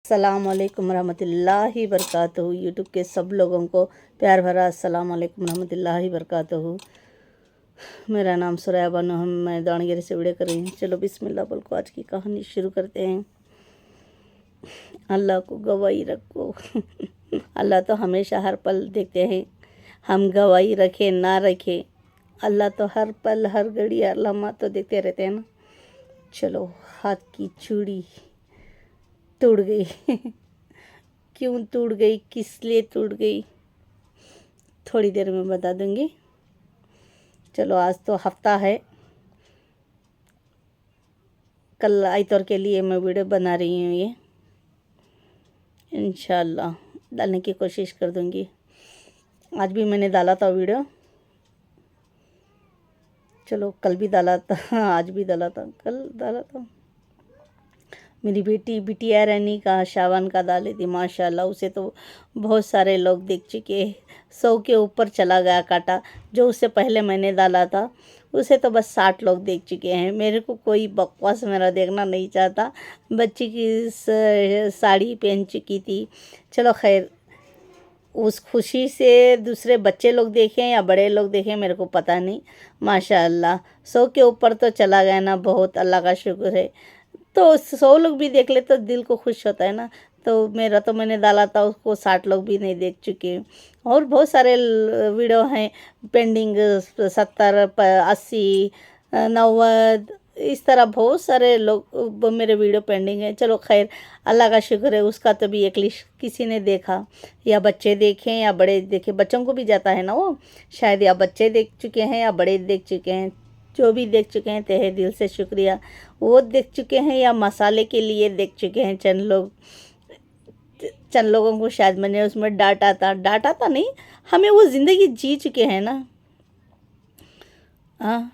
अस्सलाम वालेकुम रहमतुल्लाहि वरकातुहू। यूट्यूब के सब लोगों को प्यार भरा अस्सलाम वालेकुम रहमतुल्लाहि वरकातुहू। मेरा नाम सुरैया बानो है, मैं दावणगेरे से वीडियो कर रही हूँ। चलो बिस्मिल्लाह बोल को आज की कहानी शुरू करते हैं। अल्लाह को गवाही रखो। अल्लाह तो हमेशा हर पल देखते हैं, हम गवाही रखें ना रखें, अल्लाह तो हर पल हर घड़ी हर लम्हा तो देखते रहते हैं ना। चलो, हाथ की चूड़ी टूट गई। क्यों टूट गई, किस लिए टूट गई, थोड़ी देर में बता दूंगी। चलो, आज तो हफ्ता है, कल आइतवार के लिए मैं वीडियो बना रही हूँ। ये इंशाल्लाह डालने की कोशिश कर दूंगी। आज भी मैंने डाला था वीडियो, चलो कल भी डाला था, आज भी डाला था, कल डाला था। मेरी बेटी बिटिया रानी का शावन का डाली थी, माशाल्लाह। उसे तो बहुत सारे लोग देख चुके, 100 के ऊपर चला गया काटा। जो उससे पहले मैंने डाला था उसे तो बस 60 लोग देख चुके हैं। मेरे को कोई बकवास मेरा देखना नहीं चाहता। बच्ची की साड़ी पहन चुकी थी। चलो खैर, उस खुशी से दूसरे बच्चे लोग देखें या बड़े लोग देखें मेरे को पता नहीं। माशाल्लाह 100 के ऊपर तो चला गया ना, बहुत अल्लाह का शुक्र है। तो 100 लोग भी देख ले तो दिल को खुश होता है ना। तो मेरा तो मैंने डाला था, उसको 60 लोग भी नहीं देख चुके। और बहुत सारे वीडियो हैं पेंडिंग, 70 80 90 इस तरह बहुत सारे लोग मेरे वीडियो पेंडिंग है। चलो खैर, अल्लाह का शुक्र है, उसका तो भी एटलीस्ट किसी ने देखा, या बच्चे देखें या बड़े देखें। बच्चों को भी जाता है ना वो, शायद या बच्चे देख चुके हैं या बड़े देख चुके हैं। जो भी देख चुके हैं तहे दिल से शुक्रिया। वो देख चुके हैं या मसाले के लिए देख चुके हैं। चंद लोगों को शायद मैंने उसमें डांटा था नहीं, हमें वो ज़िंदगी जी चुके हैं ना। हाँ,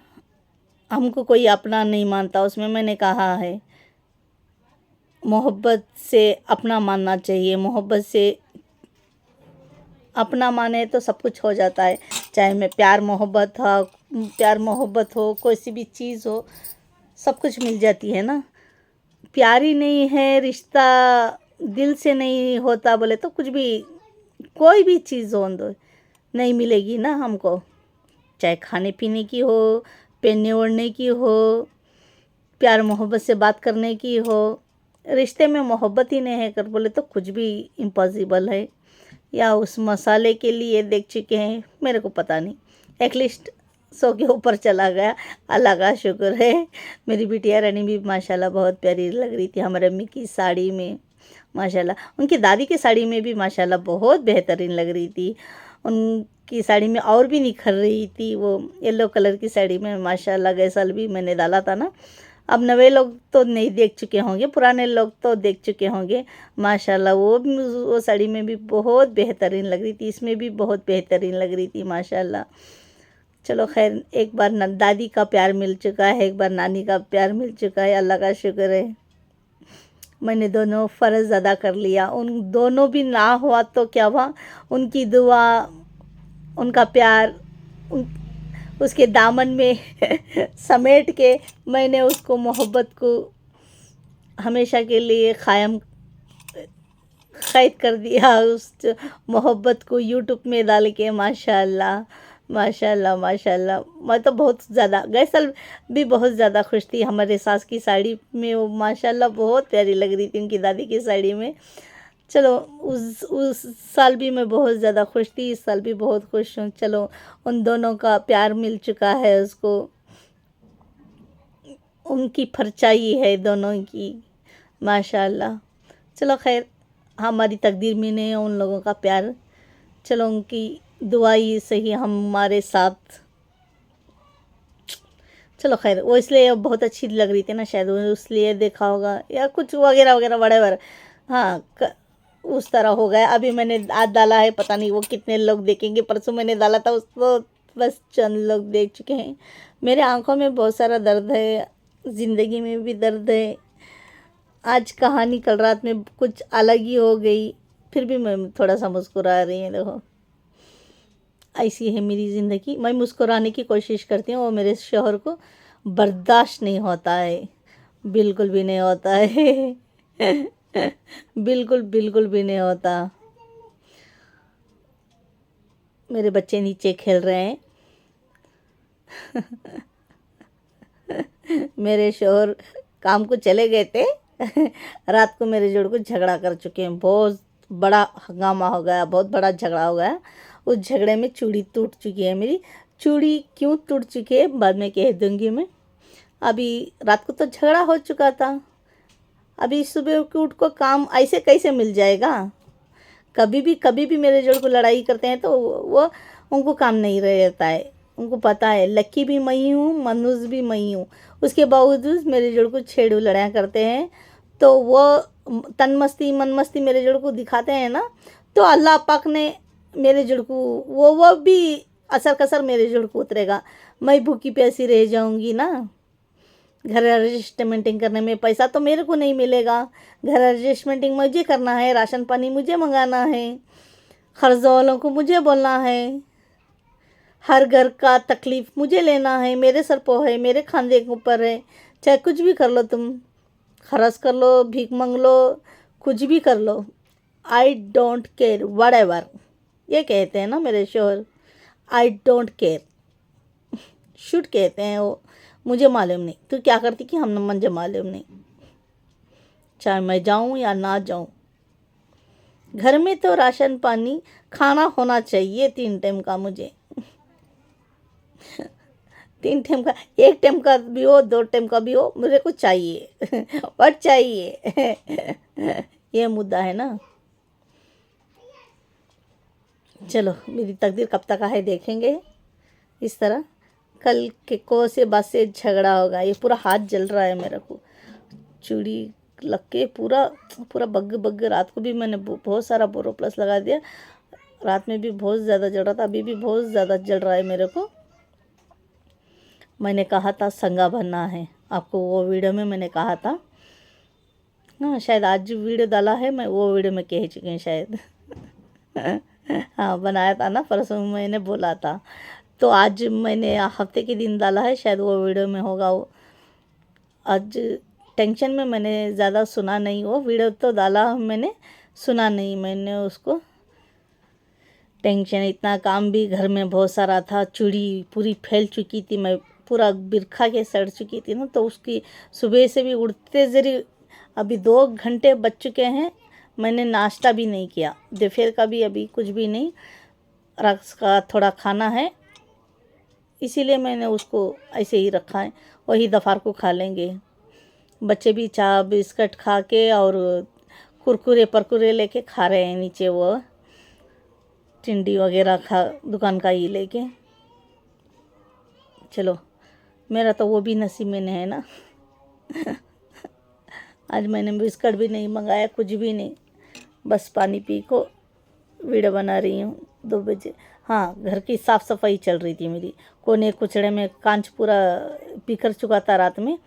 हमको कोई अपना नहीं मानता, उसमें मैंने कहा है मोहब्बत से अपना मानना चाहिए। मोहब्बत से अपना माने तो सब कुछ हो जाता है। चाहे मैं प्यार मोहब्बत हो, कोई सी भी चीज़ हो, सब कुछ मिल जाती है ना। प्यार ही नहीं है, रिश्ता दिल से नहीं होता बोले तो कुछ भी, कोई भी चीज़ हो दो नहीं मिलेगी ना हमको। चाहे खाने पीने की हो, पहनने ओढ़ने की हो, प्यार मोहब्बत से बात करने की हो, रिश्ते में मोहब्बत ही नहीं है कर बोले तो कुछ भी इम्पॉसिबल है। या उस मसाले के लिए देख चुके हैं, मेरे को पता नहीं, एटलीस्ट 100 के ऊपर चला गया, अल्लाह का शुक्र है। मेरी बिटिया रानी भी माशाल्लाह बहुत प्यारी लग रही थी हमारे अम्मी की साड़ी में। माशाल्लाह उनकी दादी की साड़ी में भी माशाल्लाह बहुत बेहतरीन लग रही थी। उनकी साड़ी में और भी निखर रही थी, वो येलो कलर की साड़ी में माशाल्लाह। गए साल भी मैंने डाला था ना। अब नए लोग तो नहीं देख चुके होंगे, पुराने लोग तो देख चुके होंगे। माशाल्लाह वो साड़ी में भी बहुत बेहतरीन लग रही थी, इसमें भी बहुत बेहतरीन लग रही थी माशाल्लाह। चलो खैर, एक बार दादी का प्यार मिल चुका है, एक बार नानी का प्यार मिल चुका है, अल्लाह का शुक्र है। मैंने दोनों फ़र्ज़ अदा कर लिया। उन दोनों भी ना हुआ तो क्या हुआ, उनकी दुआ, उनका प्यार उसके दामन में समेट के मैंने उसको मोहब्बत को हमेशा के लिए कैद कर दिया। उस मोहब्बत को यूट्यूब में डाल के माशाल्लाह माशाल्लाह माशाल्लाह। मैं तो बहुत ज़्यादा, गए साल भी बहुत ज़्यादा खुश थी हमारे सास की साड़ी में। वो माशाल्लाह बहुत प्यारी लग रही थी उनकी दादी की साड़ी में। चलो, उस साल भी मैं बहुत ज़्यादा खुश थी, इस साल भी बहुत खुश हूँ। चलो, उन दोनों का प्यार मिल चुका है उसको, उनकी परछाई है दोनों की माशाल्लाह। चलो खैर, हमारी तकदीर में नहीं है उन लोगों का प्यार। चलो, उनकी दुआ ही सही हमारे साथ। चलो खैर, वो इसलिए बहुत अच्छी लग रही थी ना, शायद वो इसलिए देखा होगा या कुछ वगैरह वगैरह बड़े। हाँ, उस तरह हो गया। अभी मैंने आज डाला है, पता नहीं वो कितने लोग देखेंगे। परसों मैंने डाला था, उसको बस चंद लोग देख चुके हैं। मेरे आंखों में बहुत सारा दर्द है, ज़िंदगी में भी दर्द है। आज कहानी कल रात में कुछ अलग ही हो गई, फिर भी मैं थोड़ा सा मुस्कुरा रही हूँ। देखो, ऐसी है मेरी ज़िंदगी। मैं मुस्कुराने की कोशिश करती हूँ, और मेरे शौहर को बर्दाश्त नहीं होता है, बिल्कुल भी नहीं होता है। बिल्कुल बिल्कुल भी नहीं होता। मेरे बच्चे नीचे खेल रहे हैं। मेरे शोहर काम को चले गए थे। रात को मेरे जोड़ को झगड़ा कर चुके हैं, बहुत बड़ा हंगामा हो गया, बहुत बड़ा झगड़ा हो गया। उस झगड़े में चूड़ी टूट चुकी है मेरी। चूड़ी क्यों टूट चुकी है बाद में कह दूंगी मैं। अभी रात को तो झगड़ा हो चुका था, अभी सुबह उठ को काम ऐसे कैसे मिल जाएगा। कभी भी मेरे जोड़ को लड़ाई करते हैं तो वो उनको काम नहीं रहता है। उनको पता है लक्की भी मैं ही हूँ, मनुज भी मैं ही हूँ, उसके बावजूद मेरे जोड़ को छेड़ू लड़ाई करते हैं। तो वो तन मस्ती मन मस्ती मेरे जोड़ को दिखाते हैं ना, तो अल्लाह पाक ने मेरे जोड़ को वो भी असर कसर मेरे जोड़ को उतरेगा। मैं भूखी प्यासी रह जाऊंगी ना। घर एडजस्टमेंटिंग करने में पैसा तो मेरे को नहीं मिलेगा। घर एडजस्टमेंटिंग मुझे करना है, राशन पानी मुझे मंगाना है, खर्च वालों को मुझे बोलना है, हर घर का तकलीफ़ मुझे लेना है, मेरे सर पर है, मेरे खांदे के ऊपर है। चाहे कुछ भी कर लो, तुम खर्च कर लो, भीख मांग लो, कुछ भी कर लो, I don't care whatever. ये कहते हैं ना मेरे शोहर, आई डोंट केयर। शुड कहते हैं वो, मुझे मालूम नहीं तू क्या करती कि हम मुझे मालूम नहीं। चाहे मैं जाऊं या ना जाऊं, घर में तो राशन पानी खाना होना चाहिए 3 टाइम का मुझे। 3 टाइम का, 1 टाइम का भी हो, 2 टाइम का भी हो, मुझे कुछ चाहिए। और चाहिए। ये मुद्दा है ना। चलो मेरी तकदीर कब तक है देखेंगे। इस तरह कल के को से बात से झगड़ा होगा। ये पूरा हाथ जल रहा है मेरे को, चूड़ी लग के पूरा पूरा बग बग। रात को भी मैंने बहुत सारा बोरोप्लस लगा दिया, रात में भी बहुत ज़्यादा जल रहा था, अभी भी बहुत ज़्यादा जल रहा है मेरे को। मैंने कहा था संगा बनना है आपको, वो वीडियो में मैंने कहा था। हाँ शायद आज जो वीडियो डाला है मैं वो वीडियो में कह चुकी हूँ शायद। हाँ बनाया था ना, परसों मैंने बोला था, तो आज मैंने हफ्ते के दिन डाला है, शायद वो वीडियो में होगा वो। आज टेंशन में मैंने ज़्यादा सुना नहीं, वो वीडियो तो डाला मैंने, सुना नहीं मैंने उसको। टेंशन इतना, काम भी घर में बहुत सारा था, चूड़ी पूरी फैल चुकी थी, मैं पूरा बिरखा के सड़ चुकी थी ना, तो उसकी सुबह से भी उड़ते जरी। अभी 2 घंटे बज चुके हैं, मैंने नाश्ता भी नहीं किया, दोपहर का भी अभी कुछ भी नहीं। रात का थोड़ा खाना है, इसीलिए मैंने उसको ऐसे ही रखा है, वही दोपहर को खा लेंगे। बच्चे भी चाय बिस्किट खा के और कुरकुरे परकुरे लेके खा रहे हैं नीचे, वो टिंडी वगैरह खा दुकान का ही लेके। चलो मेरा तो वो भी नसीब में नहीं है ना। आज मैंने बिस्किट भी नहीं मंगाया, कुछ भी नहीं, बस पानी पी को वीडियो बना रही हूँ 2 बजे। हाँ घर की साफ़ सफाई चल रही थी मेरी, कोने कुचड़े में कांच पूरा बिखर चुका था रात में,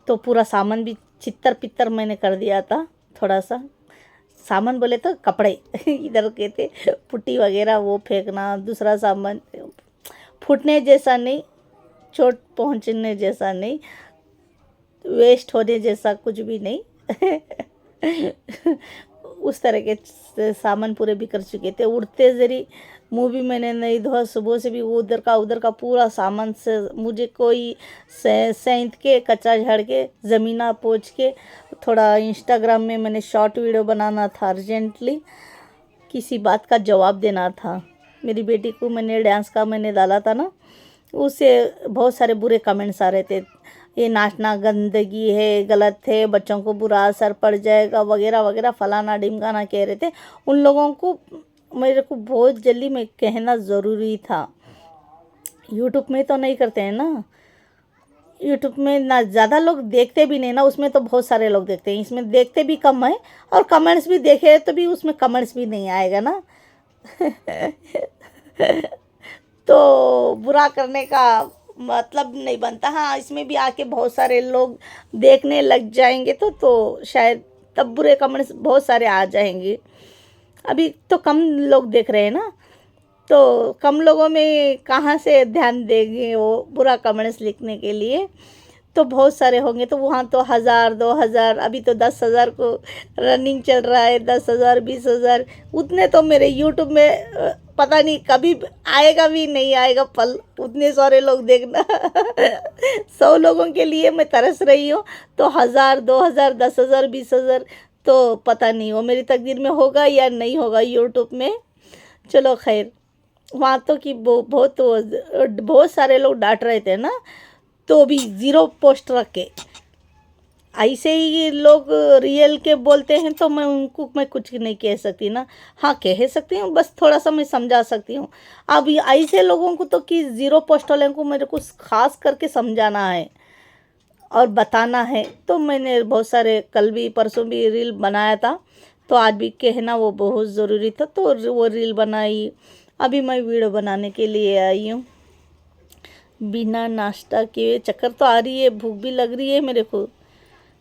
तो पूरा सामान भी चित्तर पित्तर मैंने कर दिया था। थोड़ा सा सामान बोले तो कपड़े इधर के थे, पुट्टी वगैरह वो फेंकना, दूसरा सामान फूटने जैसा नहीं, चोट पहुंचने जैसा नहीं, वेस्ट होने जैसा कुछ भी नहीं। उस तरह के सामान पूरे बिखर चुके थे। उड़ते जरी मुंह भी मैंने नहीं धोआ, सुबह से भी उधर का पूरा सामान से मुझे कोई सेंध के कचरा झाड़ के ज़मीना पोंछ के, थोड़ा इंस्टाग्राम में मैंने शॉर्ट वीडियो बनाना था अर्जेंटली, किसी बात का जवाब देना था। मेरी बेटी को मैंने डांस का मैंने डाला था ना, उससे बहुत सारे बुरे कमेंट्स आ रहे थे, ये नाचना गंदगी है, गलत है, बच्चों को बुरा असर पड़ जाएगा वगैरह वगैरह, फलाना ढिमकाना कह रहे थे। उन लोगों को मेरे को बहुत जल्दी में कहना ज़रूरी था। यूट्यूब में तो नहीं करते हैं ना, यूट्यूब में ना ज़्यादा लोग देखते भी नहीं ना, उसमें तो बहुत सारे लोग देखते हैं, इसमें देखते भी कम है, और कमेंट्स भी देखे तो भी उसमें कमेंट्स भी नहीं आएगा ना। तो बुरा करने का मतलब नहीं बनता। हाँ इसमें भी आके बहुत सारे लोग देखने लग जाएंगे तो शायद तब बुरे कमेंट्स बहुत सारे आ जाएंगे। अभी तो कम लोग देख रहे हैं ना, तो कम लोगों में कहाँ से ध्यान देंगे वो बुरा कमेंट्स लिखने के लिए। तो बहुत सारे होंगे, तो वहाँ तो 1000 2000, अभी तो 10,000 को रनिंग चल रहा है, 10,000 20,000। उतने तो मेरे यूट्यूब में पता नहीं कभी आएगा भी नहीं आएगा पल, उतने सारे लोग देखना। 100 लोगों के लिए मैं तरस रही हूँ, तो 1000 2000 10,000 20,000, तो पता नहीं वो मेरी तकदीर में होगा या नहीं होगा यूट्यूब में। चलो खैर, वहाँ तो कि बहुत सारे लोग डांट रहे थे ना, तो भी ज़ीरो पोस्ट रख के। ऐसे ही लोग रियल के बोलते हैं तो मैं कुछ नहीं कह सकती ना। हाँ, कह सकती हूँ, बस थोड़ा सा मैं समझा सकती हूँ। अब ऐसे लोगों को तो कि ज़ीरो पोस्ट वाले को मेरे को खास करके समझाना है और बताना है। तो मैंने बहुत सारे कल भी परसों भी रील बनाया था, तो आज भी कहना वो बहुत ज़रूरी था, तो वो रील बनाई। अभी मैं वीडियो बनाने के लिए आई हूँ। बिना नाश्ता किए चक्कर तो आ रही है, भूख भी लग रही है मेरे को।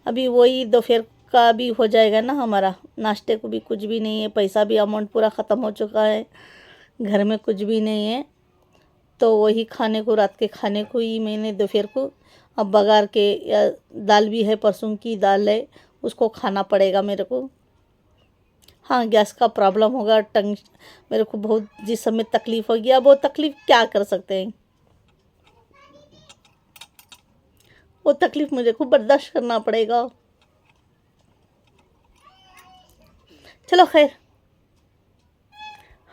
अभी वही दोपहर का भी हो जाएगा ना हमारा, नाश्ते को भी कुछ भी नहीं है, पैसा भी अमाउंट पूरा ख़त्म हो चुका है, घर में कुछ भी नहीं है। तो वही खाने को, रात के खाने को ही मैंने दोपहर को अब बघार के, या दाल भी है, परसों की दाल है, उसको खाना पड़ेगा मेरे को। हाँ, गैस का प्रॉब्लम होगा, टंग मेरे को बहुत जिस समय तकलीफ़ हो गया, वो तकलीफ़ क्या कर सकते हैं, वो तकलीफ़ मुझे को बर्दाश्त करना पड़ेगा। चलो खैर।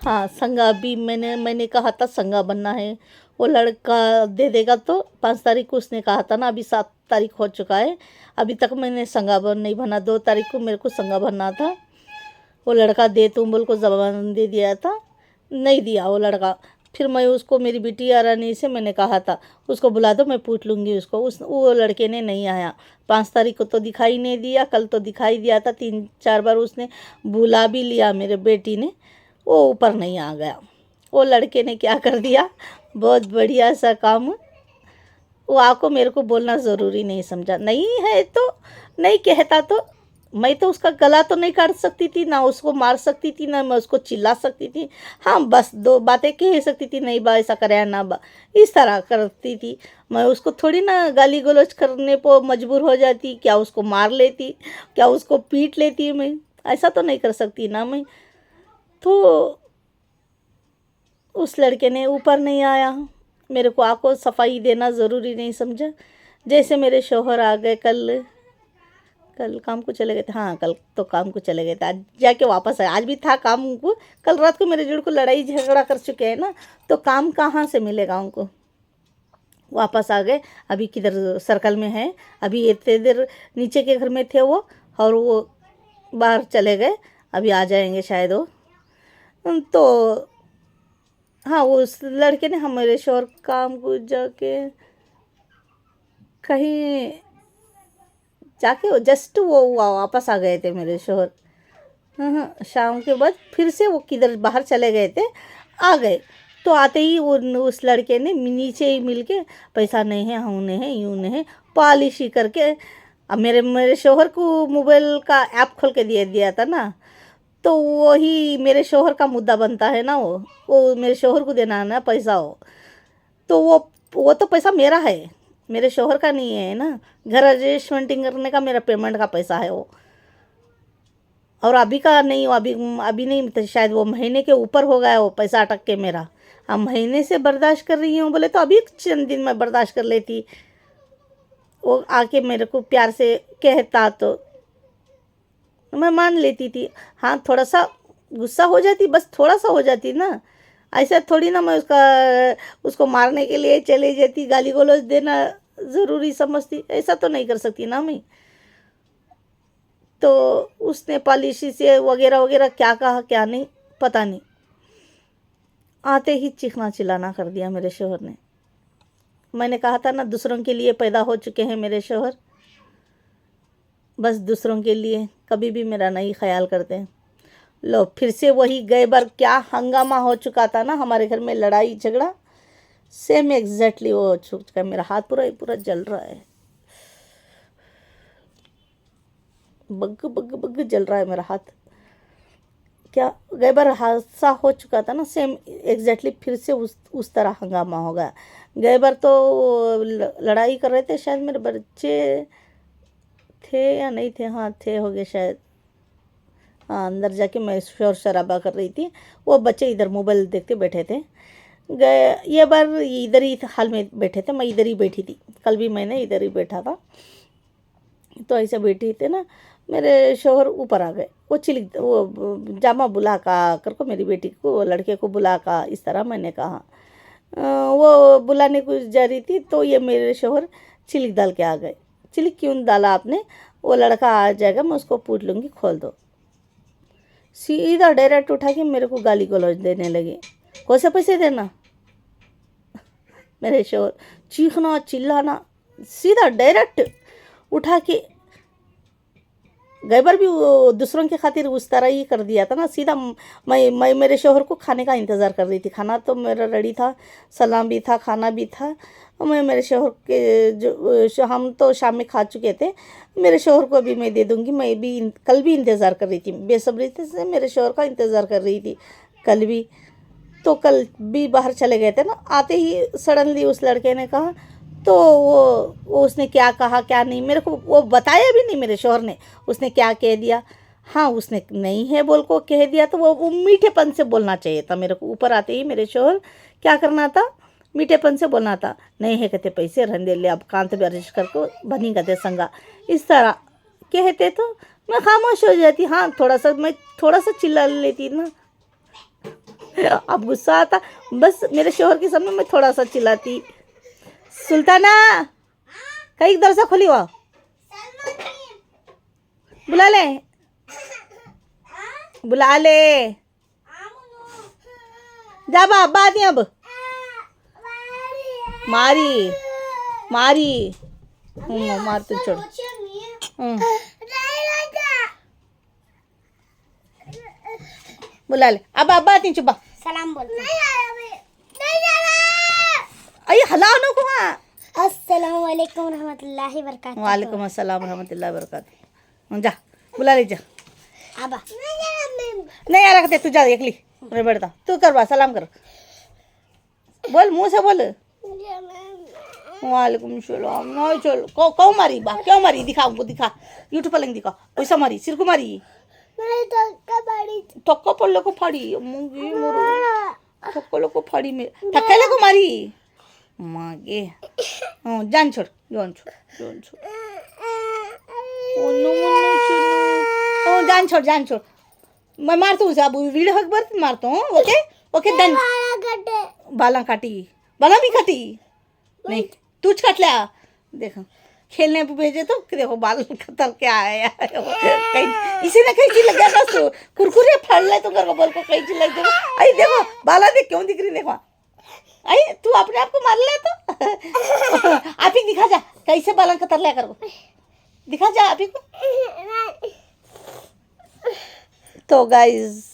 हाँ, संगा भी मैंने कहा था संगा बनना है, वो लड़का दे देगा। तो 5 तारीख को उसने कहा था ना, अभी 7 तारीख हो चुका है, अभी तक मैंने संगा बन नहीं बना। 2 तारीख को मेरे को संगा बनना था, वो लड़का दे तुम बोल को ज़बान दे दिया था, नहीं दिया वो लड़का। फिर मैं उसको, मेरी बिटिया रानी से मैंने कहा था उसको बुला दो, मैं पूछ लूँगी उसको। वो लड़के ने नहीं आया। 5 तारीख को तो दिखाई नहीं दिया, कल तो दिखाई दिया था, 3 4 बार उसने बुला भी लिया मेरे बेटी ने, वो ऊपर नहीं आ गया। वो लड़के ने क्या कर दिया, बहुत बढ़िया सा काम, वो आपको मेरे को बोलना ज़रूरी नहीं समझा। नहीं है तो नहीं कहता, तो मैं तो उसका गला तो नहीं काट सकती थी, ना उसको मार सकती थी, ना मैं उसको चिल्ला सकती थी। हाँ, बस 2 बातें कह सकती थी, नहीं बा ऐसा करे ना बा, इस तरह करती थी। मैं उसको थोड़ी ना गाली गलौज करने पर मजबूर हो जाती, क्या उसको मार लेती, क्या उसको पीट लेती, मैं ऐसा तो नहीं कर सकती ना मैं। तो उस लड़के ने ऊपर नहीं आया, मेरे को आपको सफाई देना ज़रूरी नहीं समझा। जैसे मेरे शौहर आ गए, कल कल काम को चले गए थे। हाँ, कल तो काम को चले गए थे, आज जाके वापस आए। आज भी था काम को, कल रात को मेरे जुड़ को लड़ाई झगड़ा कर चुके हैं ना, तो काम कहाँ से मिलेगा उनको। वापस आ गए, अभी किधर सर्कल में है, अभी इतने देर नीचे के घर में थे वो, और वो बाहर चले गए, अभी आ जाएंगे शायद वो। तो हाँ, उस लड़के ने हमारे शोर काम को कहीं जाके वो जस्ट वो वापस आ गए थे मेरे शोहर। हाँ हाँ, शाम के बाद फिर से वो किधर बाहर चले गए थे, आ गए। तो आते ही वो उस लड़के ने नीचे ही मिल के, पैसा नहीं है, हाँ नहीं है, यूँ नहीं है, पॉलिश ही करके। अब मेरे मेरे शोहर को मोबाइल का ऐप खोल के दिया दिया था ना, तो वही मेरे शोहर का मुद्दा बनता है ना, वो मेरे शोहर को देना है ना पैसा हो। तो वो तो पैसा मेरा है, मेरे शोहर का नहीं है ना। घर एडजस्टमेंटिंग करने का मेरा पेमेंट का पैसा है वो, और अभी का नहीं, वो अभी अभी नहीं, तो शायद वो महीने के ऊपर हो गया वो पैसा अटक के मेरा। अब महीने से बर्दाश्त कर रही हूँ बोले तो अभी चंद दिन में बर्दाश्त कर लेती। वो आके मेरे को प्यार से कहता तो मैं मान लेती थी। हाँ, थोड़ा सा गुस्सा हो जाती, बस थोड़ा सा हो जाती ना। ऐसा थोड़ी ना मैं उसको मारने के लिए चले जाती, गाली गलौज देना ज़रूरी समझती, ऐसा तो नहीं कर सकती ना मैं। तो उसने पॉलिसी से वगैरह वगैरह क्या कहा क्या नहीं पता नहीं, आते ही चीखना चिल्लाना कर दिया मेरे शोहर ने। मैंने कहा था ना, दूसरों के लिए पैदा हो चुके हैं मेरे शोहर, बस दूसरों के लिए, कभी भी मेरा नहीं ख्याल करते हैं। लो, फिर से वही गए बार क्या हंगामा हो चुका था ना हमारे घर में, लड़ाई झगड़ा सेम एग्जैक्टली वो हो चुका है। मेरा हाथ पूरा पूरा जल रहा है, बग बग बग जल रहा है मेरा हाथ। क्या गई बार हादसा हो चुका था ना, सेम एग्जैक्टली फिर से उस तरह हंगामा होगा। गई बार तो लड़ाई कर रहे थे, शायद मेरे बच्चे थे या नहीं थे, हाँ थे हो गए शायद। हाँ, अंदर जाके मैं शोर शराबा कर रही थी, वो बच्चे इधर मोबाइल देखते बैठे थे। गए ये बार इधर ही हाल में बैठे थे, मैं इधर ही बैठी थी, कल भी मैंने इधर ही बैठा था। तो ऐसे बैठी थे ना, मेरे शोहर ऊपर आ गए। वो चिलिक वो जामा बुला का करको मेरी बेटी को, लड़के को बुला का, इस तरह मैंने कहा। वो बुलाने को जा रही थी तो ये मेरे शोहर चिलिक डाल के आ गए। चिलिक क्यों डाला आपने? वो लड़का आ जाएगा, मैं उसको पूछ लूँगी, खोल दो। सीधा डायरेक्ट उठा के मेरे को गाली गलौज देने लगे। कौन से पैसे देना? मेरे शोहर चीखना चिल्लाना, सीधा डायरेक्ट उठा के। गई बार भी वो दूसरों की खातिर उस तरह ही कर दिया था ना, सीधा मैं मेरे शोहर को खाने का इंतज़ार कर रही थी। खाना तो मेरा रेडी था, सलाम भी था, खाना भी था। मैं मेरे शोहर के हम तो शाम में खा चुके थे, मेरे शोहर को भी मैं दे दूँगी। मैं भी कल भी इंतज़ार कर रही थी, बेसब्री से मेरे शोहर का इंतज़ार कर रही थी कल भी। तो कल भी बाहर चले गए थे ना, आते ही सडनली उस लड़के ने कहा, तो वो उसने क्या कहा क्या नहीं मेरे को वो बताया भी नहीं मेरे शोहर ने, उसने क्या कह दिया। हाँ, उसने नहीं है बोल को कह दिया, तो वो मीठेपन से बोलना चाहिए था मेरे को। ऊपर आते ही मेरे शोहर क्या करना था, मीठेपन से बोलना था। नहीं है कहते पैसे रंदे ले, अब कांत बरिश करको बनी कहते संगा, इस तरह कहते तो मैं खामोश हो जाती। हाँ, मैं थोड़ा सा चिल्ला लेती ना, अब गुस्सा आता, बस मेरे शोहर के सामने मैं थोड़ा सा चिल्लाती। सुल्ताना कहीं दरवाजा खोली हुआ, बुला ले, बुला ले, जा बा बात नहीं अब मारी मारी मार तो छोड़। बुला ले, अब बात नहीं, चुप सलाम बोल। अरे हलाओ नको वहाँ। अस्सलाम वालेकुम रहमतुल्लाहि वबरकातुहू। वालेकुम अस्सलाम रहमतुल्लाहि वबरकातुहू। जा बुला ले जा। आबा नहीं आ रहा कहते, तू जा एकली रे बैठता, तू कर बा सलाम कर, बोल मुंह से बोल। वालेकुम सलाम। नहीं चल कौ मारी बा, क्यों मारी? दिखा हमको, दिखा यूट्यूब पर लिंक, दिखा पैसा मारी, सिर को मारी, टक्का पड़ले को फाड़ी मुंगी मोरो, टक्का को फाड़ी में ठक्का को मारी मागे। जान छोड़, जान छोड़, जान छोड़, जान छोड़, जान छोड़। मैं मारता हूँ अब वीडियो हक बर मारता हूँ। Okay okay done. बाला काटी, बाला भी काटी नहीं, तुझ काट लिया। देखो खेलने पे भेजे तो देखो बाल खतर के आया कहीं इसी ने कहीं चीज लग गया तो कुरकुरे फाड़ ले तो कर बोल को कहीं चीज लग जाए। आई देखो बाला देख क्यों दिख रही, देखो आई तू अपने आप को मार ले तो आप ही दिखा जा कैसे बालन खतर लिया कर, दिखा जा आप ही को। तो गाइस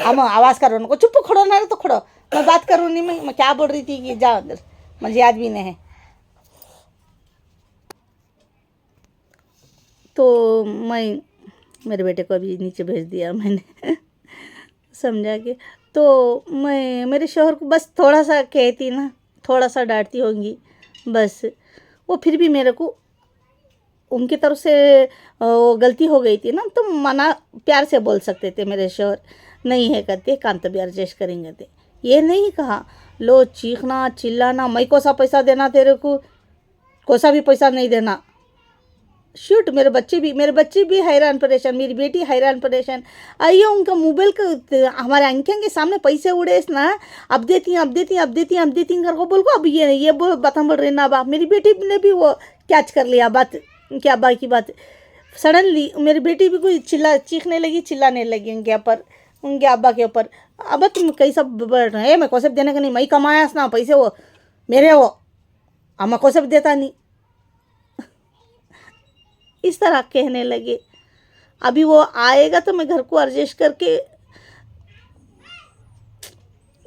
हम आवाज करो उनको, चुप खड़ो ना तो खड़ो, मैं बात करूँ नहीं। मैं क्या बोल रही थी कि जा अंदर, मुझे याद भी नहीं है। तो मैं मेरे बेटे को अभी नीचे भेज दिया मैंने समझा के। तो मैं मेरे शोहर को बस थोड़ा सा कहती ना, थोड़ा सा डांटती होंगी बस, वो फिर भी मेरे को उनकी तरफ से वो गलती हो गई थी ना, तो मना प्यार से बोल सकते थे मेरे शोहर। नहीं है कहते कांत भी एडजस्ट करेंगे थे, ये नहीं कहा लो चीखना चिल्लाना, मैं को सा पैसा देना तेरे को सा भी पैसा नहीं देना। शूट मेरे बच्चे भी हैरान परेशान, मेरी बेटी हैरान परेशान। आइए उनका मोबाइल का हमारे आंखें के सामने पैसे उड़े ना, अब देती करको बोल को। अब ये बात बोल रही ना, अब मेरी बेटी ने भी वो कैच कर लिया बात, क्या अब्बा की बात। सडनली मेरी बेटी भी कोई चीखने लगी, चिल्लाने लगी उनके अब्बा के ऊपर। अब तुम कैसा बढ़ रहे, मैं कौन देने का नहीं, मैं कमाया ना पैसे वो मेरे, वो अब मैं कौन देता नहीं, इस तरह कहने लगे। अभी वो आएगा तो मैं घर को एडजस्ट करके,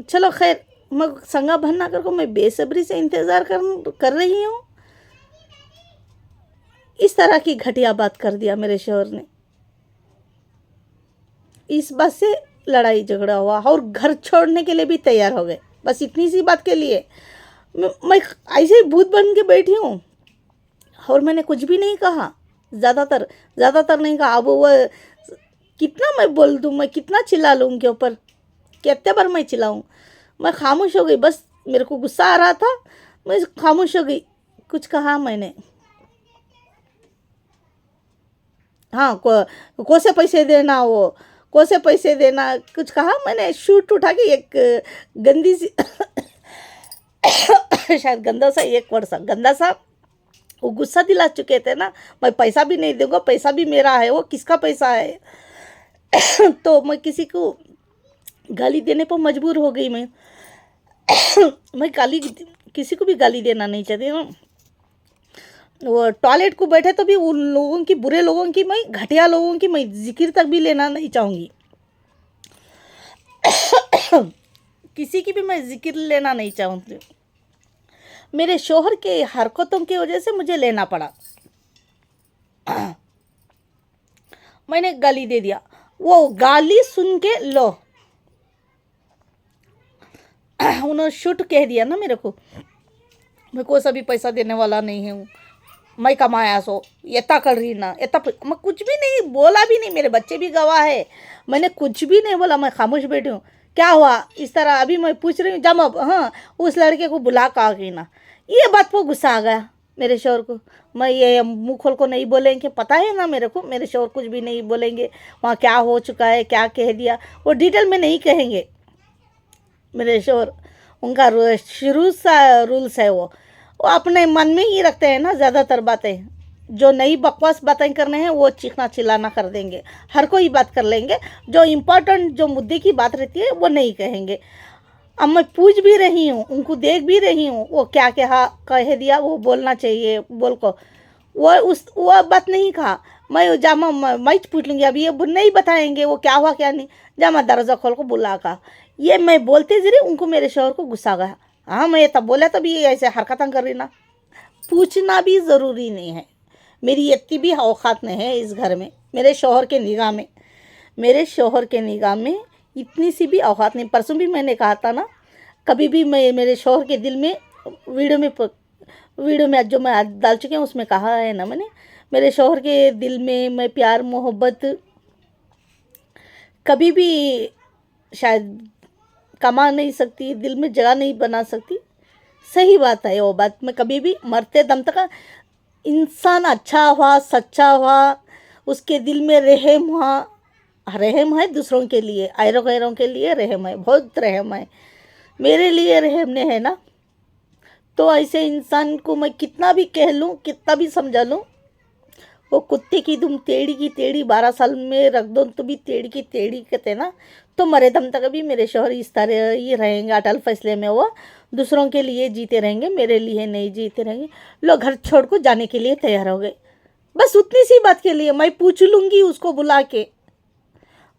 चलो खैर मैं संगा भरना करको मैं बेसब्री से इंतज़ार कर रही हूँ। इस तरह की घटिया बात कर दिया मेरे शोहर ने। इस बात से लड़ाई झगड़ा हुआ और घर छोड़ने के लिए भी तैयार हो गए, बस इतनी सी बात के लिए। मैं ऐसे ही भूत बन के बैठी हूँ और मैंने कुछ भी नहीं कहा, ज़्यादातर नहीं कहा। अब वो कितना मैं बोल दूँ, मैं कितना चिल्ला लूँ उनके ऊपर, कितने बार मैं चिल्लाऊँ। मैं खामोश हो गई, बस मेरे को गुस्सा आ रहा था, मैं खामोश हो गई, कुछ कहा मैंने। हाँ, को से पैसे देना, वो को से पैसे देना, कुछ कहा मैंने। शूट उठा के एक गंदी सी शायद गंदा सा, एक वर्ड सा गंदा सा, वो गुस्सा दिला चुके थे ना, मैं पैसा भी नहीं दूंगा, पैसा भी मेरा है, वो किसका पैसा है। तो मैं किसी को गाली देने पर मजबूर हो गई। मैं गाली किसी को भी गाली देना नहीं चाहती ना। वो टॉयलेट को बैठे तो भी उन लोगों की, बुरे लोगों की, मैं घटिया लोगों की मैं जिक्र तक भी लेना नहीं चाहूँगी। किसी की भी मैं जिक्र लेना नहीं चाहूँगी। मेरे शोहर के हरकतों की वजह से मुझे लेना पड़ा। मैंने गाली दे दिया, वो गाली सुन के लो उन्होंने शूट कह दिया ना मेरे को, मैं कोई सा भी पैसा देने वाला नहीं हूँ, मैं कमाया सो इतना कर रही ना, मैं कुछ भी नहीं बोला, भी नहीं, मेरे बच्चे भी गवाह है, मैंने कुछ भी नहीं बोला, मैं खामोश बैठी हूँ। क्या हुआ इस तरह, अभी मैं पूछ रही हूँ जब अब, हाँ उस लड़के को बुला का गई ना, ये बात पर गुस्सा आ गया मेरे शोहर को। मैं ये मुँह खोल को नहीं बोलेंगे, पता है ना मेरे को, मेरे शोहर कुछ भी नहीं बोलेंगे, वहाँ क्या हो चुका है, क्या कह दिया, वो डिटेल में नहीं कहेंगे मेरे शोहर। उनका शुरू सा रूल्स है, वो अपने मन में ही रखते हैं ना ज़्यादातर बातें। जो नई बकवास बातें करने हैं वो चीखना चिल्लाना कर देंगे, हर कोई बात कर लेंगे, जो इम्पोर्टेंट जो मुद्दे की बात रहती है वो नहीं कहेंगे। अब मैं पूछ भी रही हूँ, उनको देख भी रही हूँ, वो क्या क्या कह दिया, वो बोलना चाहिए बोल को, वो बात नहीं कहा। मैं जामा मैं पूछ लूँगी, अभी ये नहीं बताएंगे वो क्या हुआ क्या नहीं, जामा दरवाज़ा खोल को बुला का, ये मैं बोलते जरिए उनको, मेरे शोहर को गुस्सा गया। हाँ मैं तब बोला, तभी ऐसे हरकतें कर रही ना। पूछना भी ज़रूरी नहीं है, मेरी इतनी भी औकात नहीं है इस घर में, मेरे शोहर के निगाह में इतनी सी भी औकात नहीं। परसों भी मैंने कहा था ना, कभी भी मैं मेरे शोहर के दिल में वीडियो में जो मैं डाल चुकी हूँ उसमें कहा है ना मैंने, मेरे शोहर के दिल में मैं प्यार मोहब्बत कभी भी शायद कमा नहीं सकती, दिल में जगह नहीं बना सकती। सही बात है वो बात, मैं कभी भी मरते दम तक, इंसान अच्छा हुआ सच्चा हुआ, उसके दिल में रहम हुआ, रहम है दूसरों के लिए, ऐरों गैरों के लिए रहम है, बहुत रहम है, मेरे लिए रहम ने है ना। तो ऐसे इंसान को मैं कितना भी कह लूँ, कितना भी समझा लूँ, वो कुत्ते की तुम टेढ़ी की टेढ़ी 12 साल में रख दो तो भी टेढ़ी की टेढ़ी कहते ना, तो मरे दम तक भी मेरे शोहर इस तरह ही रहेंगे, अटल फैसले में वो दूसरों के लिए जीते रहेंगे, मेरे लिए नहीं जीते रहेंगे। लोग घर छोड़ को जाने के लिए तैयार हो गए, बस उतनी सी बात के लिए मैं पूछ लूँगी उसको बुला के,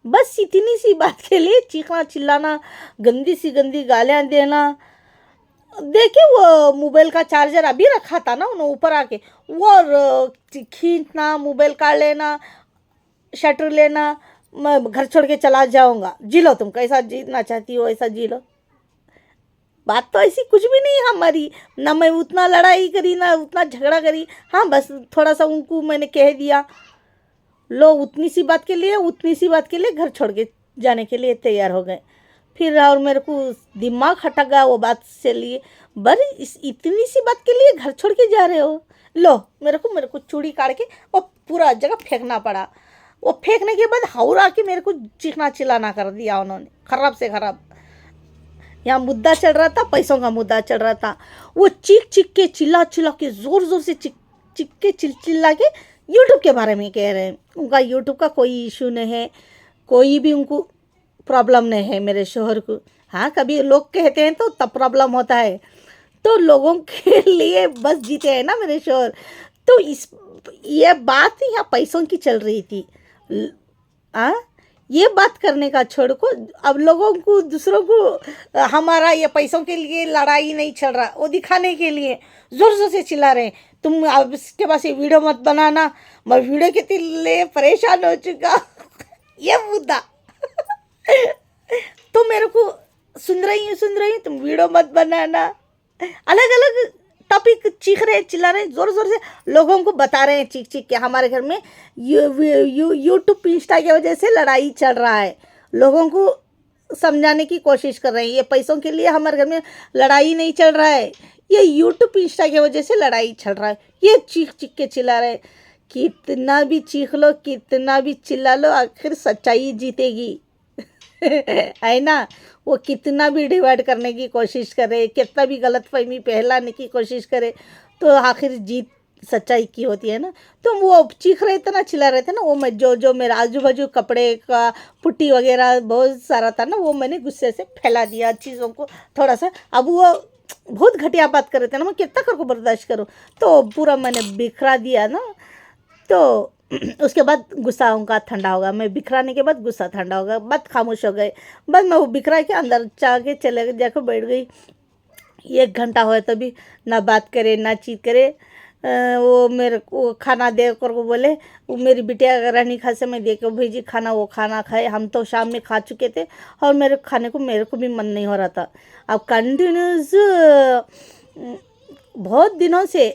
बस इतनी सी बात के लिए चीखना चिल्लाना, गंदी सी गंदी गालियाँ देना। देखिए वो मोबाइल का चार्जर अभी रखा था ना उन्होंने ऊपर आके, वो खींचना, मोबाइल काट लेना, शटर लेना, मैं घर छोड़ के चला जाऊंगा, जी लो तुम कैसा जीना चाहती हो ऐसा जी लो। बात तो ऐसी कुछ भी नहीं हमारी, ना मैं उतना लड़ाई करी ना उतना झगड़ा करी, हाँ बस थोड़ा सा उनको मैंने कह दिया, लो उतनी सी बात के लिए घर छोड़ के जाने के लिए तैयार हो गए। फिर और मेरे को दिमाग हटक गया वो बात से लिए, बड़ी इतनी सी बात के लिए घर छोड़ के जा रहे हो, लो मेरे को चूड़ी काट के वो पूरा जगह फेंकना पड़ा। वो फेंकने के बाद हाउरा के मेरे को चीखना चिल्लाना कर दिया उन्होंने, खराब से खराब। यहाँ मुद्दा चल रहा था, पैसों का मुद्दा चल रहा था, वो चीख के चिल्ला के ज़ोर से चिल्ला के यूट्यूब के बारे में कह रहे हैं। उनका यूट्यूब का कोई इशू नहीं है, कोई भी उनको प्रॉब्लम नहीं है मेरे शोहर को। हाँ कभी लोग कहते हैं तो तब प्रॉब्लम होता है, तो लोगों के लिए बस जीते हैं ना मेरे शोहर। तो ये बात यहाँ पैसों की चल रही थी, ये बात करने का छोड़ को अब लोगों को दूसरों को हमारा ये पैसों के लिए लड़ाई नहीं चल रहा, वो दिखाने के लिए ज़ोर से चिल्ला रहे हैं, तुम अब इसके पास ये वीडियो मत बनाना, मैं वीडियो के लिए परेशान हो चुका। ये मुद्दा तो मेरे को सुन रही हूँ, तुम वीडियो मत बनाना। अलग अलग टॉपिक चीख रहे चिल्ला रहे जोर जोर से, लोगों को बता रहे हैं चीख चीख के हमारे घर में यूट्यूब इंस्टा की वजह से लड़ाई चल रहा है। लोगों को समझाने की कोशिश कर रहे हैं, ये पैसों के लिए हमारे घर में लड़ाई नहीं चल रहा है, ये यूट्यूब इंस्टा की वजह से लड़ाई चल रहा है। ये चीख चीख के चिल्ला रहे। कितना भी चीख लो, कितना भी चिल्ला लो, आखिर सच्चाई जीतेगी। है ना। वो कितना भी डिवाइड करने की कोशिश करे, कितना भी गलत फहमी फैलाने की कोशिश करे, तो आखिर जीत सच्चाई की होती है ना। तो वो चीख रहे थे ना, चिल्ला रहे थे ना, वो मैं जो मेरा आजू बाजू कपड़े का पुट्टी वगैरह बहुत सारा था ना, वो मैंने गुस्से से फैला दिया चीज़ों को थोड़ा सा। अब वो बहुत घटिया बात कर रहे थे ना, मैं कितना कर को बर्दाश्त करूँ, तो पूरा मैंने बिखरा दिया ना। तो उसके बाद गुस्सा उनका ठंडा होगा, मैं बिखराने के बाद गुस्सा ठंडा होगा, बात खामोश हो गए। बस मैं वो बिखरा के अंदर जाके चले जाकर बैठ गई। 1 घंटा हुआ तभी ना बात करे ना चीत करे। वो मेरे को खाना दे कर को बोले, वो मेरी बिटिया रानी खा से मैं दे के भेजी खाना, वो खाना खाए। हम तो शाम में खा चुके थे और मेरे खाने को मेरे को भी मन नहीं हो रहा था। अब कंटिन्यूस बहुत दिनों से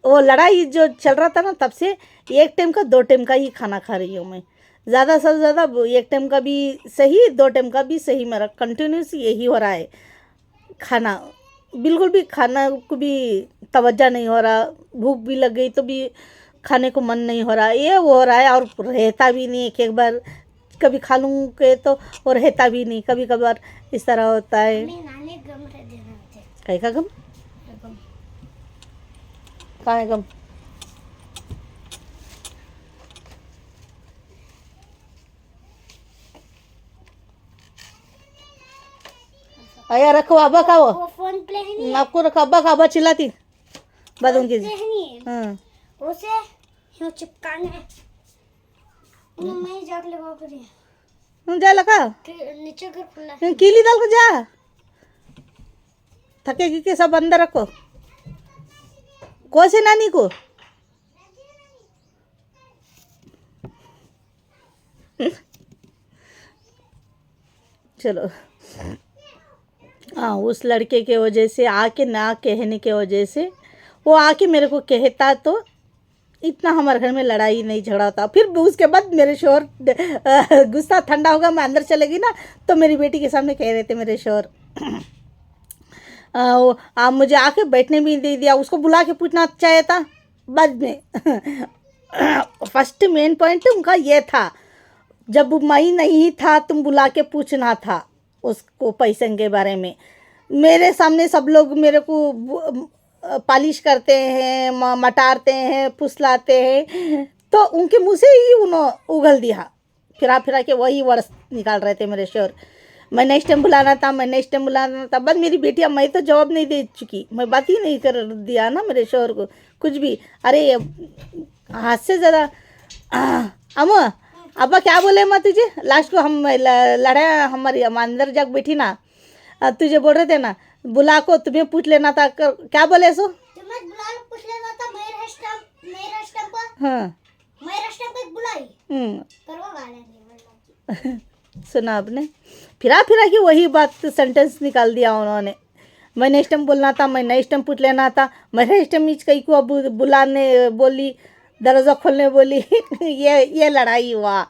वो लड़ाई जो चल रहा था ना, तब से 1 टाइम का 2 टाइम का ही खाना खा रही हूँ मैं। ज़्यादा से ज़्यादा 1 टाइम का भी सही, 2 टाइम का भी सही, मेरा कंटिन्यूस यही हो रहा है। खाना बिल्कुल भी खाना को भी तवज्जो नहीं हो रहा, भूख भी लग गई तो भी खाने को मन नहीं हो रहा, ये वो हो रहा है। और रहता भी नहीं, एक बार कभी खा लूँ के तो वो रहता भी नहीं, कभी कभार इस तरह होता है। कहीं का गम कहाँ है गम? अया रखो, अब्बा का वो फोन प्ले है नहीं, आपको रखो, अब्बा का, अब्बा चिल्लाती बाद उनकी। प्ले है नहीं, हाँ उसे यूं चिपकाना है। मैं जाके लगा करिए जा लगा नीचे कर खुला है। कीली डाल के जा, थकेगी के सब अंदर रखो। कौन से नानी को? चलो हाँ, उस लड़के के वजह से आके ना कहने के वजह से, वो आके मेरे को कहता तो इतना हमारे घर में लड़ाई नहीं झगड़ा होता। फिर उसके बाद मेरे शोहर गुस्सा ठंडा होगा, मैं अंदर चलेगी ना, तो मेरी बेटी के सामने कह रहे थे मेरे शोहर मुझे आके बैठने भी नहीं दिया, उसको बुला के पूछना चाहिए था बाद में। फर्स्ट मेन पॉइंट उनका ये था, जब मैं नहीं था तुम बुला के पूछना था उसको पैसे के बारे में। मेरे सामने सब लोग मेरे को पालिश करते हैं, मटारते हैं, फुसलाते हैं, तो उनके मुँह से ही उन्होंने उगल दिया। फिरा फिरा के वही वर्ड्स निकाल रहे थे मेरे शोर। मैं नेक्स्ट टाइम बुलाना था, मैं नेक्स्ट टाइम बुलाना था। बस मेरी बेटियाँ, मैं तो जवाब नहीं दे चुकी, मैं बात ही नहीं कर दिया ना मेरे शोर को कुछ भी। अरे हाथ से ज़्यादा अम्मा अब्बा क्या बोले मैं तुझे लास्ट को, हम लड़ाई हमारी, हम अंदर जाके बैठी ना, तुझे बोल रहे थे ना बुला को, तुम्हें पूछ लेना था, क्या बोले सो? तुम्हें बुला लो, पूछ लेना था। मेरा स्टैम्प हाँ मेरा स्टैम्प बुलाई करवा गाले सुना आपने? फिरा फिरा की वही बात सेंटेंस निकाल दिया उन्होंने। मैं नेक्स्ट टाइम बोलना था, मैं नेक्स्ट टाइम पूछ लेना था, मैं नेक्स्ट टाइम कहीं को अब बुलाने बोली, दरवाज़ा खोलने बोली। ये लड़ाई हुआ।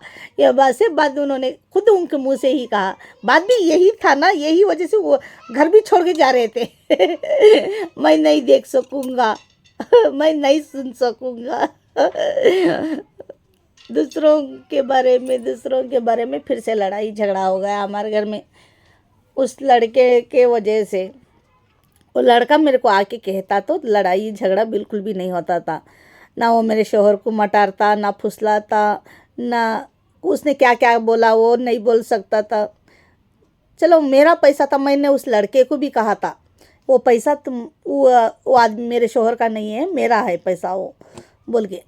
ये बात से बात उन्होंने खुद उनके मुंह से ही कहा। बात भी यही था ना, यही वजह से वो घर भी छोड़ के जा रहे थे। मैं नहीं देख सकूँगा, मैं नहीं सुन सकूँगा। दूसरों के बारे में फिर से लड़ाई झगड़ा हो गया हमारे घर में उस लड़के के वजह से। वो लड़का मेरे को आके कहता तो लड़ाई झगड़ा बिल्कुल भी नहीं होता था। ना वो मेरे शोहर को मटारता, ना फुसलाता, ना उसने क्या क्या बोला वो नहीं बोल सकता था। चलो मेरा पैसा था, मैंने उस लड़के को भी कहा था वो पैसा तुम वो आदमी मेरे शोहर का नहीं है, मेरा है पैसा, वो बोल के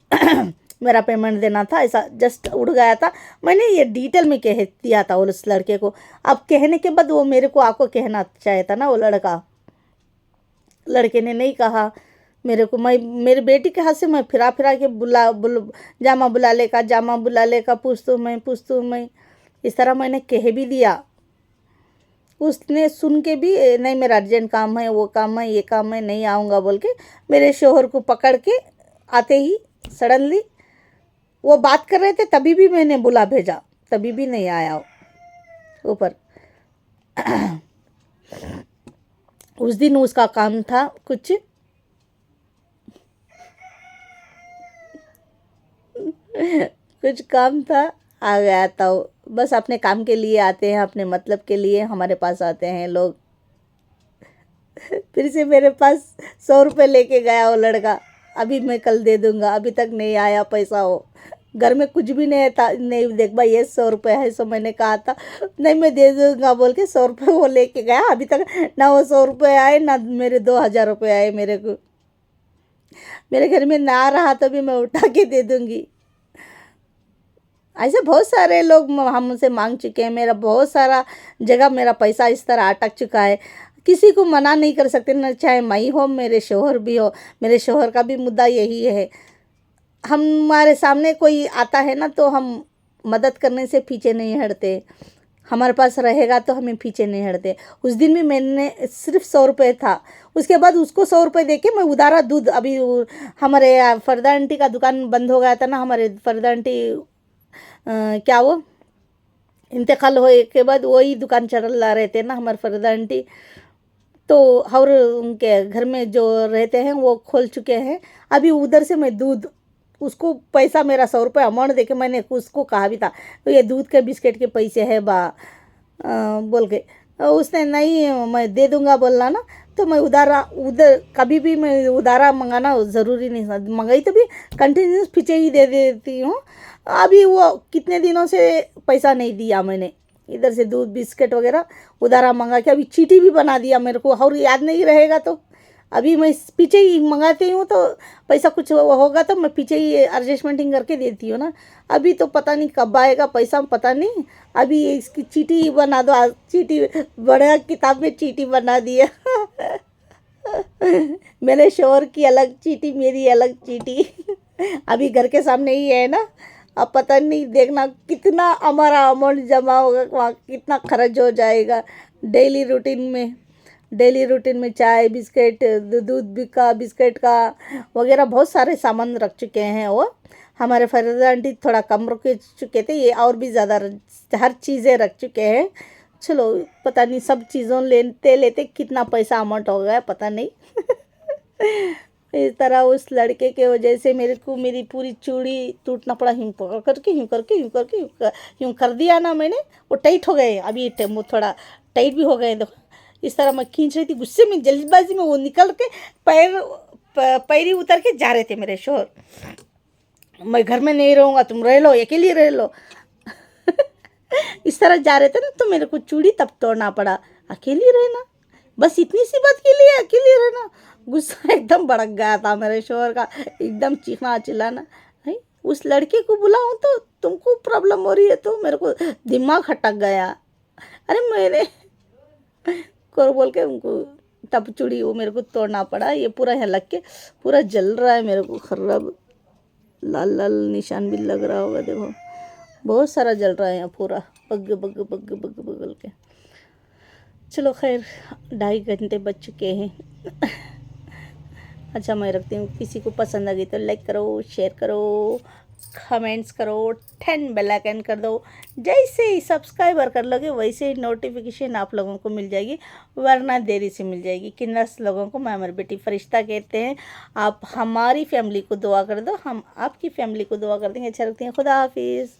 मेरा पेमेंट देना था, ऐसा जस्ट उड़ गया था। मैंने ये डिटेल में कह दिया था उस लड़के को। अब कहने के बाद वो मेरे को आपको कहना चाहिए था ना, वो लड़के ने नहीं कहा मेरे को। मैं मेरी बेटी के हाथ से मैं फिरा के जामा बुला ले का पूछतू मैं इस तरह मैंने कह भी दिया। उसने सुन के भी नहीं मेरा अर्जेंट काम है, वो काम है, ये काम है, नहीं आऊँगा बोल के मेरे शोहर को पकड़ के आते ही सडनली वो बात कर रहे थे, तभी भी मैंने बुला भेजा, तभी भी नहीं आया ऊपर। उस दिन उसका काम था कुछ कुछ काम था, आ गया था वो। बस अपने काम के लिए आते हैं, अपने मतलब के लिए हमारे पास आते हैं लोग। फिर से मेरे पास 100 रुपये लेके गया वो लड़का, अभी मैं कल दे दूंगा, अभी तक नहीं आया पैसा। वो घर में कुछ भी नहीं था, नहीं देख भाई ये 100 रुपये है, सो मैंने कहा था नहीं मैं दे दूंगा बोल के 100 रुपये वो लेके गया। अभी तक ना वो 100 रुपये आए, ना मेरे 2000 रुपये आए मेरे को। मेरे घर में ना रहा तो भी मैं उठा के दे दूंगी। ऐसे बहुत सारे लोग हमसे मांग चुके हैं, मेरा बहुत सारा जगह मेरा पैसा इस तरह अटक चुका है। किसी को मना नहीं कर सकते ना, चाहे मैं हो मेरे शोहर भी हो। मेरे शोहर का भी मुद्दा यही है, हमारे सामने कोई आता है ना तो हम मदद करने से पीछे नहीं हटते, हमारे पास रहेगा तो हमें पीछे नहीं हटते। उस दिन भी मैंने सिर्फ 100 रुपये था, उसके बाद उसको 100 रुपये दे के मैं उधारा दूध, अभी हमारे फरदा आंटी का दुकान बंद हो गया था ना, हमारे फरदा आंटी क्या वो इंतकाल होए के बाद वही दुकान चला रहे थे ना हमारे फरदा आंटी, तो और उनके घर में जो रहते हैं वो खोल चुके हैं। अभी उधर से मैं दूध, उसको पैसा मेरा 100 रुपये अमाउंट देके मैंने उसको कहा भी था तो ये दूध के बिस्किट के पैसे है बा बोल के, उसने नहीं मैं दे दूंगा बोलना ना, तो मैं उधर कभी भी मैं उधारा मंगाना ज़रूरी नहीं, मंगाई तो भी कंटिन्यूस पीछे ही दे देती हूँ। अभी वो कितने दिनों से पैसा नहीं दिया मैंने, इधर से दूध बिस्किट वगैरह उधारा मंगा के अभी चीटी भी बना दिया मेरे को, और याद नहीं रहेगा तो अभी मैं पीछे ही मंगाती हूँ, तो पैसा कुछ होगा तो मैं पीछे ही एडजस्टमेंटिंग करके देती हूँ ना। अभी तो पता नहीं कब आएगा पैसा, पता नहीं। अभी इसकी चीटी बना दो, चीटी बड़ा किताब में चीटी बना दिया। मेरे शोहर की अलग चीटी, मेरी अलग चीटी। अभी घर के सामने ही है ना, अब पता नहीं, देखना कितना हमारा अमाउंट जमा होगा, वहाँ कितना खर्च हो जाएगा। डेली रूटीन में चाय बिस्किट, दूध का बिस्किट का वगैरह बहुत सारे सामान रख चुके हैं वो। हमारे फरीदा आंटी थोड़ा कम रख चुके थे, ये और भी ज़्यादा हर चीज़ें रख चुके हैं। चलो पता नहीं सब चीज़ों लेते लेते कितना पैसा अमाउंट हो गया पता नहीं। इस तरह उस लड़के के वजह से मेरे को मेरी पूरी चूड़ी टूटना पड़ा। यूँ पकड़ करके यूँ कर दिया ना मैंने, वो टाइट हो गए। अभी वो थोड़ा टाइट भी हो गए। देखो इस तरह मैं खींच रही थी, गुस्से में जल्दबाजी में वो निकल के पैरी उतर के जा रहे थे मेरे शोहर। मैं घर में नहीं रहूँगा, तुम रह लो, अकेली रह लो। इस तरह जा रहे थे ना, तो मेरे को चूड़ी तब तोड़ना पड़ा। अकेली रहना, बस इतनी सी बात के लिए अकेली रहना। गुस्सा एकदम भड़क गया था मेरे शोहर का, एकदम चीखना चिल्लाना। नहीं उस लड़के को बुलाऊं तो तुमको प्रॉब्लम हो रही है, तो मेरे को दिमाग खटक गया। अरे मेरे को बोल के उनको तब चूड़ी वो मेरे को तोड़ना पड़ा। ये पूरा यहाँ लग के पूरा जल रहा है मेरे को, खराब लाल लाल निशान भी लग रहा होगा। देखो बहुत सारा जल रहा है यहाँ पूरा, बग बग बग बग बगल के। चलो खैर 2.5 घंटे बज चुके हैं। अच्छा मैं रखती हूँ। किसी को पसंद आ गई तो लाइक करो, शेयर करो, कमेंट्स करो, 10 बेल आइकन कर दो। जैसे ही सब्सक्राइबर कर लोगे वैसे ही नोटिफिकेशन आप लोगों को मिल जाएगी, वरना देरी से मिल जाएगी। किन्ना लोगों को मैं हमारी बेटी फरिश्ता कहते हैं। आप हमारी फैमिली को दुआ कर दो, हम आपकी फैमिली को दुआ कर देंगे। अच्छा रखती हैं। खुदा हाफिज़।